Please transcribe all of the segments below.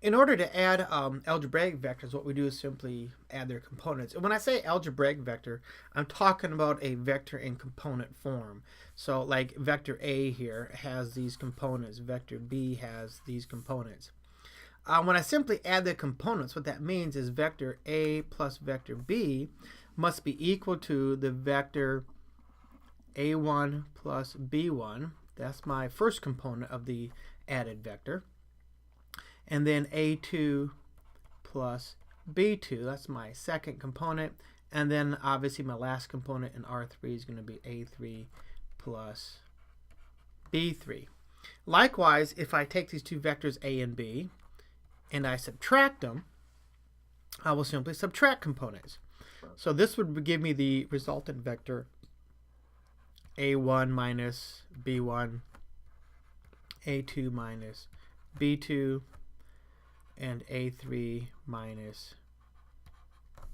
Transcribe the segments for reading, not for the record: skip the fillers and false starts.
In order to add algebraic vectors, what we do is simply add their components. And when I say algebraic vector, I'm talking about a vector in component form. So like vector A here has these components, vector B has these components. When I simply add the components, what that means is vector A plus vector B must be equal to the vector A1 plus B1. That's my first component of the added vector. And then A2 plus B2, that's my second component. And then obviously my last component in R3 is going to be A3 plus B3. Likewise, if I take these two vectors A and B and I subtract them, I will simply subtract components. So this would give me the resultant vector A1 minus B1, A2 minus B2, and A3 minus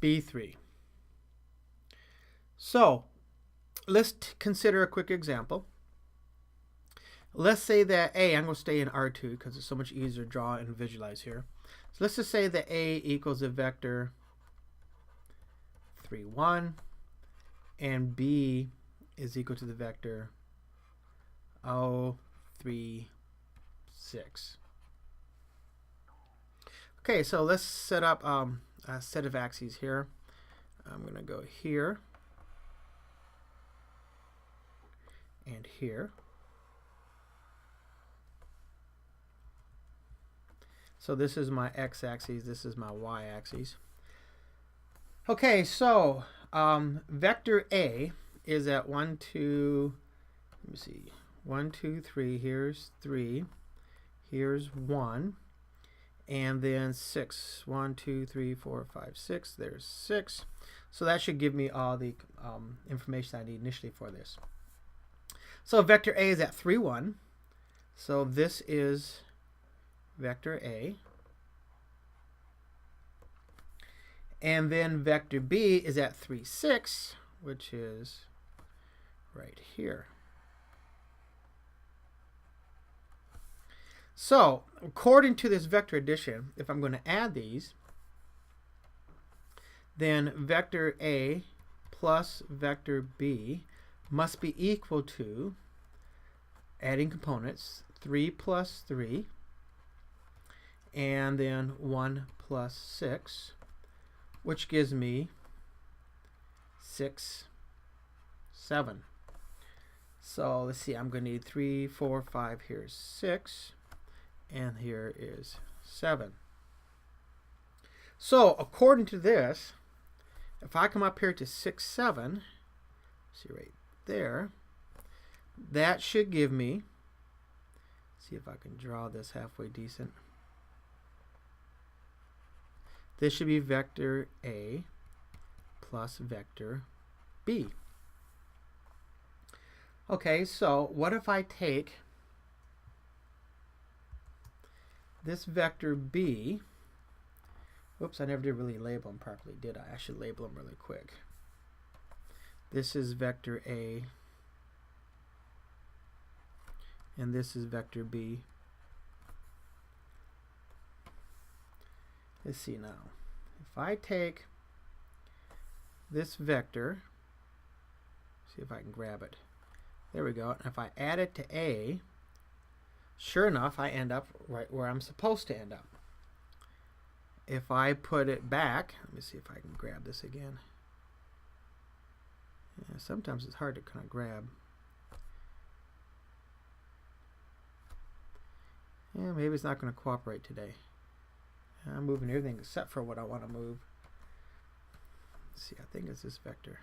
B3. So let's consider a quick example. Let's say that A, I'm going to stay in R2 because it's so much easier to draw and visualize here. So let's just say that A equals a vector 3, 1, and B is equal to the vector 0, 3, 6. Okay, so let's set up a set of axes here. I'm going to go here and here. So this is my x-axis, this is my y-axis. Okay, so vector A is at 1, 2, let me see, 1, 2, 3, here's 3, here's 1, and then 6. 1, 2, 3, 4, 5, 6. There's 6. So that should give me all the information I need initially for this. So vector A is at 3, 1. So this is vector A. And then vector B is at 3, 6, which is right here. So, according to this vector addition, if I'm going to add these, then vector A plus vector B must be equal to, adding components, 3 plus 3, and then 1 plus 6, which gives me 6, 7. So let's see, I'm going to need 3, 4, 5, here's 6. And here is 7. So according to this, if I come up here to 6, 7, see right there, that should give me, see if I can draw this halfway decent. This should be vector A plus vector B. Okay, so what if I take this vector B, oops, I never did really label them properly, did I? I should label them really quick. This is vector A, and this is vector B. Let's see now. If I take this vector, see if I can grab it. There we go. And if I add it to A, sure enough, I end up right where I'm supposed to end up. If I put it back, let me see if I can grab this again. Yeah, sometimes it's hard to kind of grab. Yeah, maybe it's not going to cooperate today. I'm moving everything except for what I want to move. Let's see, I think it's this vector.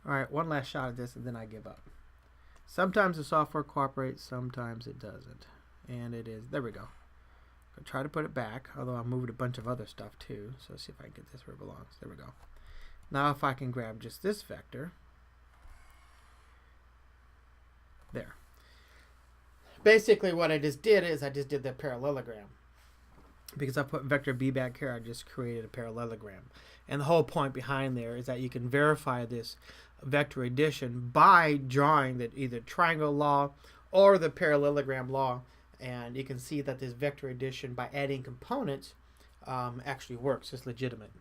Alright, one last shot at this and then I give up. Sometimes the software cooperates, sometimes it doesn't. And it is, there we go. I'll try to put it back, although I moved a bunch of other stuff too. So let's see if I can get this where it belongs. There we go. Now if I can grab just this vector. There. Basically what I just did is I just did the parallelogram. Because I put vector B back here, I just created a parallelogram. And the whole point behind there is that you can verify this vector addition by drawing the either triangle law or the parallelogram law, and you can see that this vector addition by adding components actually works. It's legitimate.